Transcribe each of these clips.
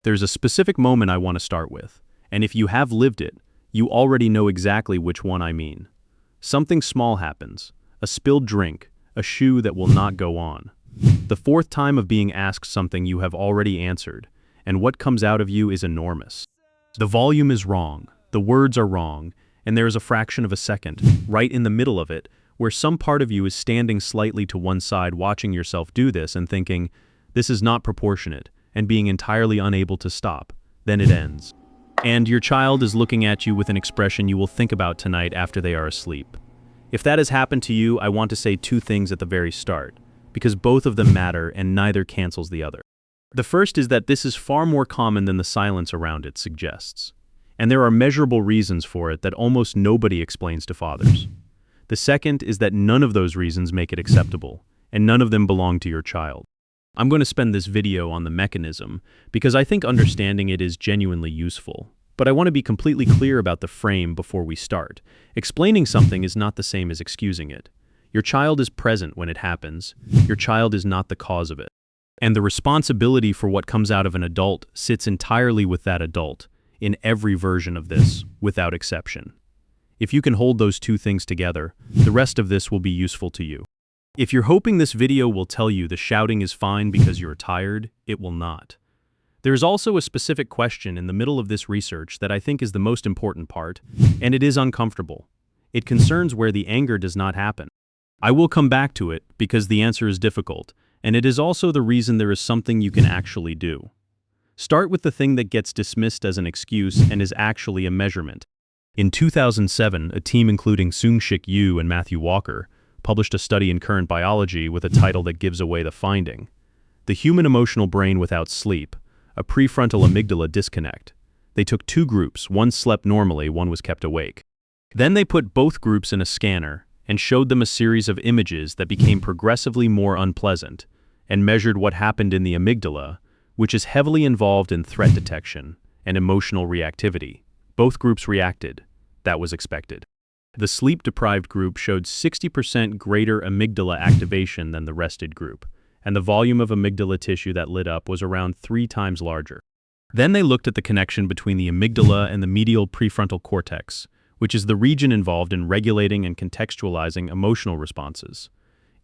There's a specific moment I want to start with, and if you have lived it, you already know exactly which one I mean. Something small happens, a spilled drink, a shoe that will not go on. The fourth time of being asked something you have already answered, and what comes out of you is enormous. The volume is wrong, the words are wrong, and there is a fraction of a second, right in the middle of it, where some part of you is standing slightly to one side watching yourself do this and thinking, this is not proportionate, and being entirely unable to stop. Then it ends. And your child is looking at you with an expression you will think about tonight after they are asleep. If that has happened to you, I want to say two things at the very start, because both of them matter and neither cancels the other. The first is that this is far more common than the silence around it suggests, and there are measurable reasons for it that almost nobody explains to fathers. The second is that none of those reasons make it acceptable, and none of them belong to your child. I'm going to spend this video on the mechanism because I think understanding it is genuinely useful, but I want to be completely clear about the frame before we start. Explaining something is not the same as excusing it. Your child is present when it happens. Your child is not the cause of it. And the responsibility for what comes out of an adult sits entirely with that adult, in every version of this, without exception. If you can hold those two things together, the rest of this will be useful to you. If you're hoping this video will tell you the shouting is fine because you're tired, it will not. There's also a specific question in the middle of this research that I think is the most important part, and it is uncomfortable. It concerns where the anger does not happen. I will come back to it because the answer is difficult, and it is also the reason there is something you can actually do. Start with the thing that gets dismissed as an excuse and is actually a measurement. In 2007, a team including Seung-Shik Yu and Matthew Walker published a study in Current Biology with a title that gives away the finding. The human emotional brain without sleep, a prefrontal amygdala disconnect. They took two groups, one slept normally, one was kept awake. Then they put both groups in a scanner and showed them a series of images that became progressively more unpleasant, and measured what happened in the amygdala, which is heavily involved in threat detection and emotional reactivity. Both groups reacted. That was expected. The sleep-deprived group showed 60% greater amygdala activation than the rested group, and the volume of amygdala tissue that lit up was around 3 times larger. Then they looked at the connection between the amygdala and the medial prefrontal cortex, which is the region involved in regulating and contextualizing emotional responses.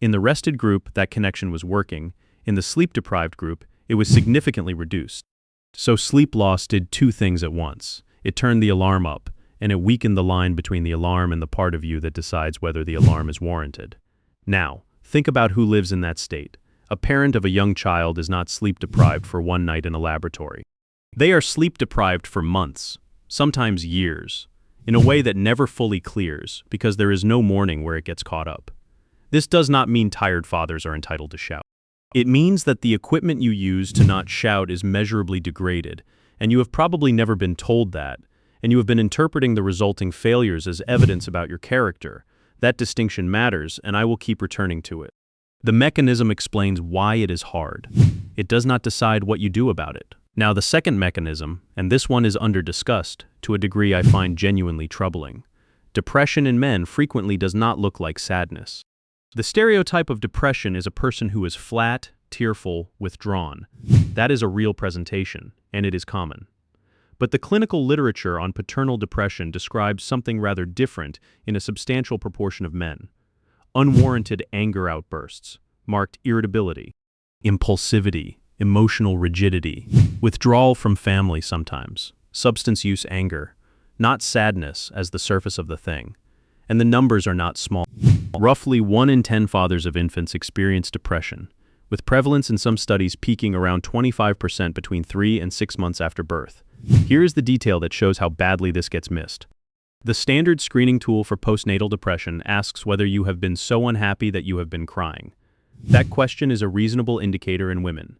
In the rested group, that connection was working. In the sleep-deprived group, it was significantly reduced. So sleep loss did two things at once. It turned the alarm up, and it weakened the line between the alarm and the part of you that decides whether the alarm is warranted. Now, think about who lives in that state. A parent of a young child is not sleep-deprived for one night in a laboratory. They are sleep-deprived for months, sometimes years, in a way that never fully clears because there is no morning where it gets caught up. This does not mean tired fathers are entitled to shout. It means that the equipment you use to not shout is measurably degraded, and you have probably never been told that, and you have been interpreting the resulting failures as evidence about your character. That distinction matters, and I will keep returning to it. The mechanism explains why it is hard. It does not decide what you do about it. Now, the second mechanism, and this one is under-discussed, to a degree I find genuinely troubling. Depression in men frequently does not look like sadness. The stereotype of depression is a person who is flat, tearful, withdrawn. That is a real presentation, and it is common. But the clinical literature on paternal depression describes something rather different in a substantial proportion of men. Unwarranted anger outbursts, marked irritability, impulsivity, emotional rigidity, withdrawal from family sometimes, substance use anger, not sadness as the surface of the thing. And the numbers are not small. Roughly 1 in 10 fathers of infants experience depression, with prevalence in some studies peaking around 25% between 3 and 6 months after birth. Here is the detail that shows how badly this gets missed. The standard screening tool for postnatal depression asks whether you have been so unhappy that you have been crying. That question is a reasonable indicator in women.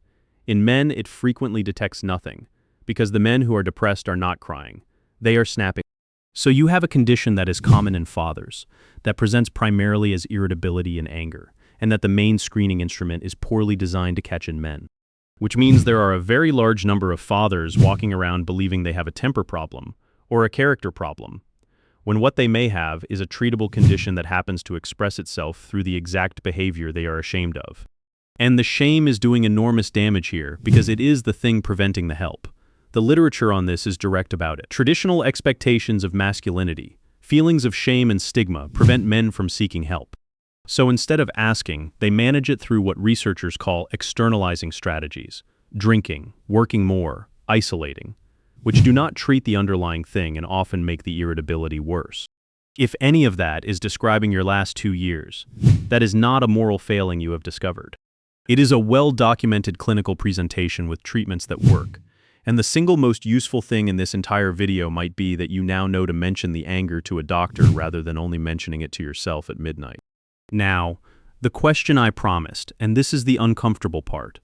In men, it frequently detects nothing, because the men who are depressed are not crying. They are snapping. So you have a condition that is common in fathers, that presents primarily as irritability and anger, and that the main screening instrument is poorly designed to catch in men. Which means there are a very large number of fathers walking around believing they have a temper problem, or a character problem, when what they may have is a treatable condition that happens to express itself through the exact behavior they are ashamed of. And the shame is doing enormous damage here because it is the thing preventing the help. The literature on this is direct about it. Traditional expectations of masculinity, feelings of shame and stigma prevent men from seeking help. So instead of asking, they manage it through what researchers call externalizing strategies: drinking, working more, isolating, which do not treat the underlying thing and often make the irritability worse. If any of that is describing your last 2 years, that is not a moral failing you have discovered. It is a well-documented clinical presentation with treatments that work. And the single most useful thing in this entire video might be that you now know to mention the anger to a doctor rather than only mentioning it to yourself at midnight. Now, the question I promised, and this is the uncomfortable part.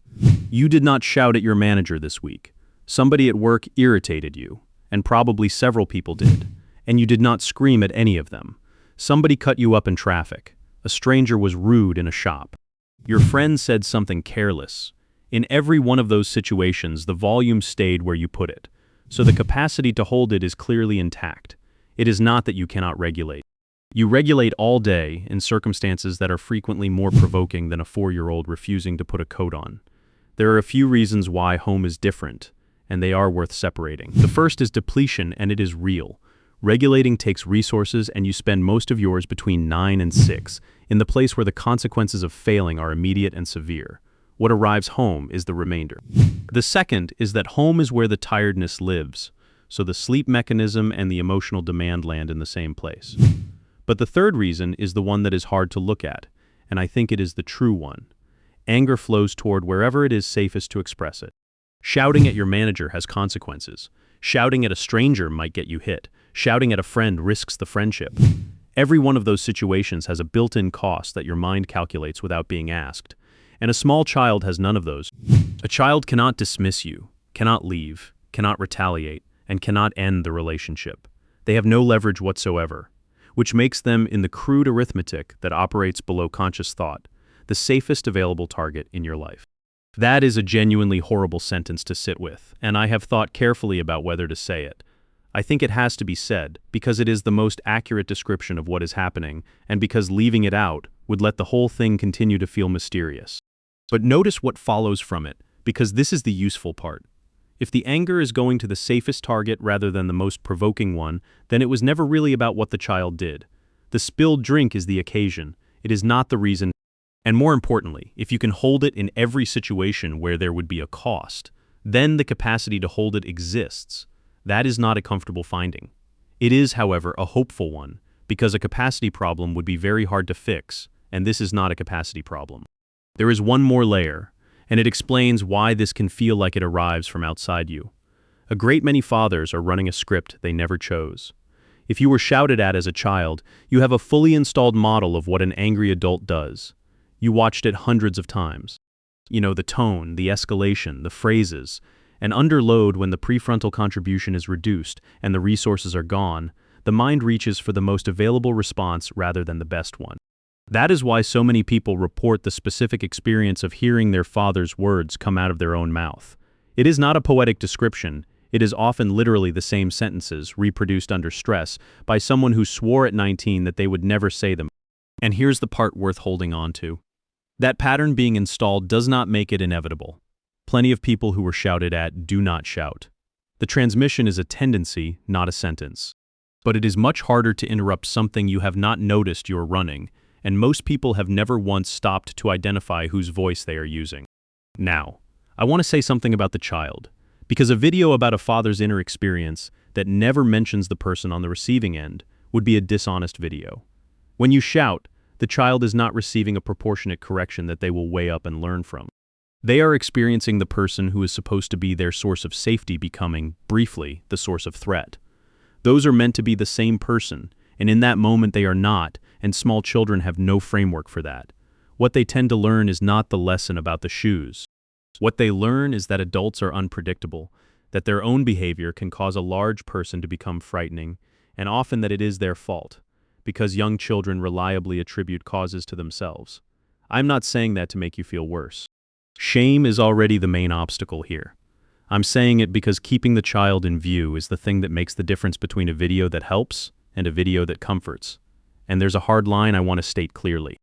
You did not shout at your manager this week. Somebody at work irritated you, and probably several people did, and you did not scream at any of them. Somebody cut you up in traffic. A stranger was rude in a shop. Your friend said something careless. In every one of those situations, the volume stayed where you put it, so the capacity to hold it is clearly intact. It is not that you cannot regulate. You regulate all day in circumstances that are frequently more provoking than a 4-year-old refusing to put a coat on. There are a few reasons why home is different, and they are worth separating. The first is depletion, and it is real. Regulating takes resources, and you spend most of yours between 9 and 6, in the place where the consequences of failing are immediate and severe. What arrives home is the remainder. The second is that home is where the tiredness lives, so the sleep mechanism and the emotional demand land in the same place. But the third reason is the one that is hard to look at, and I think it is the true one. Anger flows toward wherever it is safest to express it. Shouting at your manager has consequences. Shouting at a stranger might get you hit. Shouting at a friend risks the friendship. Every one of those situations has a built-in cost that your mind calculates without being asked. And a small child has none of those. A child cannot dismiss you, cannot leave, cannot retaliate, and cannot end the relationship. They have no leverage whatsoever, which makes them, in the crude arithmetic that operates below conscious thought, the safest available target in your life. That is a genuinely horrible sentence to sit with, and I have thought carefully about whether to say it. I think it has to be said, because it is the most accurate description of what is happening, and because leaving it out would let the whole thing continue to feel mysterious. But notice what follows from it, because this is the useful part. If the anger is going to the safest target rather than the most provoking one, then it was never really about what the child did. The spilled drink is the occasion. It is not the reason. And more importantly, if you can hold it in every situation where there would be a cost, then the capacity to hold it exists. That is not a comfortable finding. It is, however, a hopeful one, because a capacity problem would be very hard to fix, and this is not a capacity problem. There is one more layer, and it explains why this can feel like it arrives from outside you. A great many fathers are running a script they never chose. If you were shouted at as a child, you have a fully installed model of what an angry adult does. You watched it hundreds of times. You know the tone, the escalation, the phrases, and under load when the prefrontal contribution is reduced and the resources are gone, the mind reaches for the most available response rather than the best one. That is why so many people report the specific experience of hearing their father's words come out of their own mouth. It is not a poetic description. It is often literally the same sentences, reproduced under stress, by someone who swore at 19 that they would never say them. And here's the part worth holding on to. That pattern being installed does not make it inevitable. Plenty of people who were shouted at do not shout. The transmission is a tendency, not a sentence. But it is much harder to interrupt something you have not noticed you're running, and most people have never once stopped to identify whose voice they are using. Now, I want to say something about the child, because a video about a father's inner experience that never mentions the person on the receiving end would be a dishonest video. When you shout, the child is not receiving a proportionate correction that they will weigh up and learn from. They are experiencing the person who is supposed to be their source of safety becoming, briefly, the source of threat. Those are meant to be the same person, and in that moment they are not, and small children have no framework for that. What they tend to learn is not the lesson about the shoes. What they learn is that adults are unpredictable, that their own behavior can cause a large person to become frightening, and often that it is their fault, because young children reliably attribute causes to themselves. I'm not saying that to make you feel worse. Shame is already the main obstacle here. I'm saying it because keeping the child in view is the thing that makes the difference between a video that helps and a video that comforts. And there's a hard line I want to state clearly.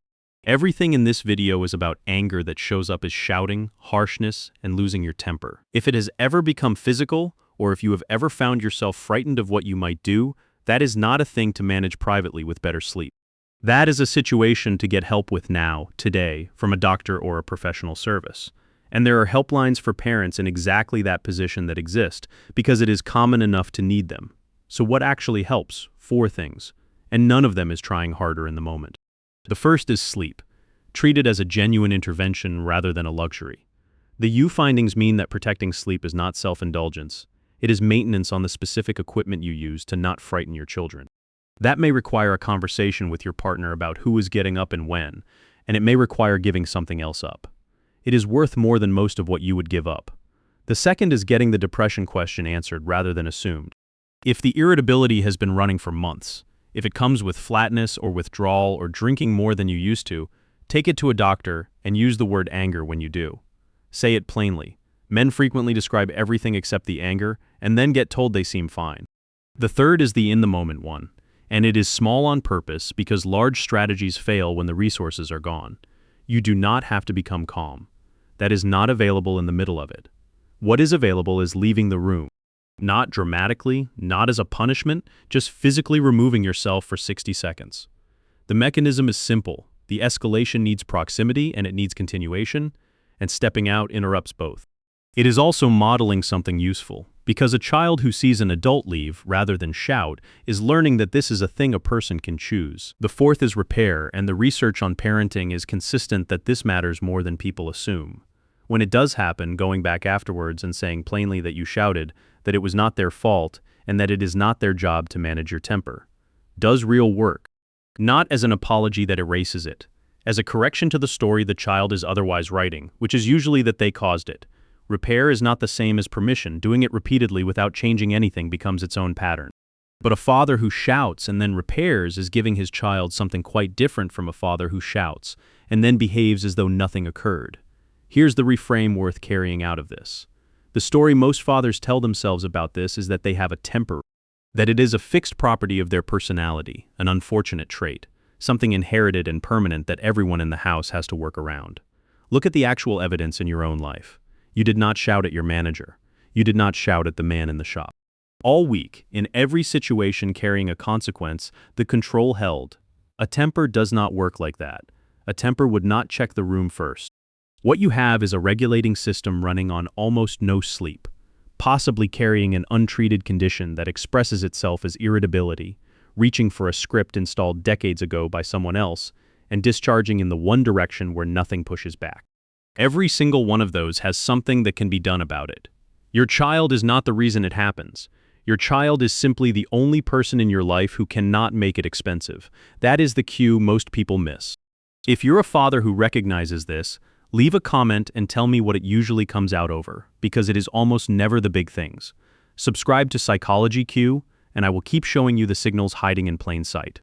Everything in this video is about anger that shows up as shouting, harshness, and losing your temper. If it has ever become physical, or if you have ever found yourself frightened of what you might do, that is not a thing to manage privately with better sleep. That is a situation to get help with now, today, from a doctor or a professional service. And there are helplines for parents in exactly that position that exist, because it is common enough to need them. So what actually helps? 4 things. And none of them is trying harder in the moment. The first is sleep. Treat it as a genuine intervention rather than a luxury. The U findings mean that protecting sleep is not self-indulgence. It is maintenance on the specific equipment you use to not frighten your children. That may require a conversation with your partner about who is getting up and when, and it may require giving something else up. It is worth more than most of what you would give up. The second is getting the depression question answered rather than assumed. If the irritability has been running for months, if it comes with flatness or withdrawal or drinking more than you used to, take it to a doctor and use the word anger when you do. Say it plainly. Men frequently describe everything except the anger and then get told they seem fine. The third is the in-the-moment one, and it is small on purpose because large strategies fail when the resources are gone. You do not have to become calm. That is not available in the middle of it. What is available is leaving the room. Not dramatically, not as a punishment, just physically removing yourself for 60 seconds. The mechanism is simple. The escalation needs proximity and it needs continuation, and stepping out interrupts both. It is also modeling something useful, because a child who sees an adult leave rather than shout is learning that this is a thing a person can choose. The fourth is repair, and the research on parenting is consistent that this matters more than people assume. When it does happen, going back afterwards and saying plainly that you shouted, that it was not their fault, and that it is not their job to manage your temper, does real work. Not as an apology that erases it, as a correction to the story the child is otherwise writing, which is usually that they caused it. Repair is not the same as permission. Doing it repeatedly without changing anything becomes its own pattern. But a father who shouts and then repairs is giving his child something quite different from a father who shouts and then behaves as though nothing occurred. Here's the reframe worth carrying out of this. The story most fathers tell themselves about this is that they have a temper, that it is a fixed property of their personality, an unfortunate trait, something inherited and permanent that everyone in the house has to work around. Look at the actual evidence in your own life. You did not shout at your manager. You did not shout at the man in the shop. All week, in every situation carrying a consequence, the control held. A temper does not work like that. A temper would not check the room first. What you have is a regulating system running on almost no sleep, possibly carrying an untreated condition that expresses itself as irritability, reaching for a script installed decades ago by someone else, and discharging in the one direction where nothing pushes back. Every single one of those has something that can be done about it. Your child is not the reason it happens. Your child is simply the only person in your life who cannot make it expensive. That is the cue most people miss. If you're a father who recognizes this, leave a comment and tell me what it usually comes out over, because it is almost never the big things. Subscribe to Psychology Q, and I will keep showing you the signals hiding in plain sight.